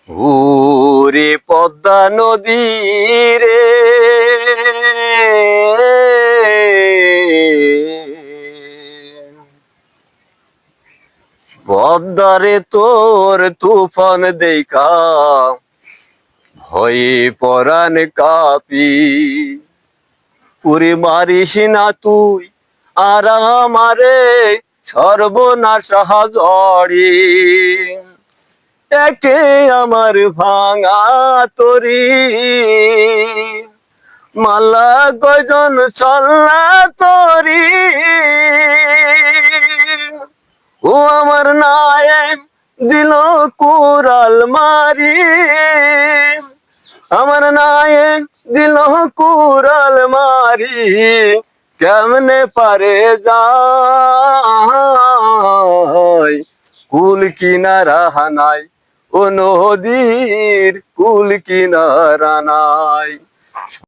ওরে পদ্মা নদী রে, পদ্মারে তোর তুফান দেখা ভয়ে পরাণ কাপি। পুরি মারিস না তুই আর আমারে, সর্বনাশা ঝড়ে একে আমার ভাঙা তরি। মালা গজন চল্লা তরি, ও আমার নায়েক দিল কুরাল মারি। আমার নায়েক দিল কুরাল মারি, কেমনে পারে যায় কুল কিনারা নাই, ও নদীর কুল কিনারা নাই।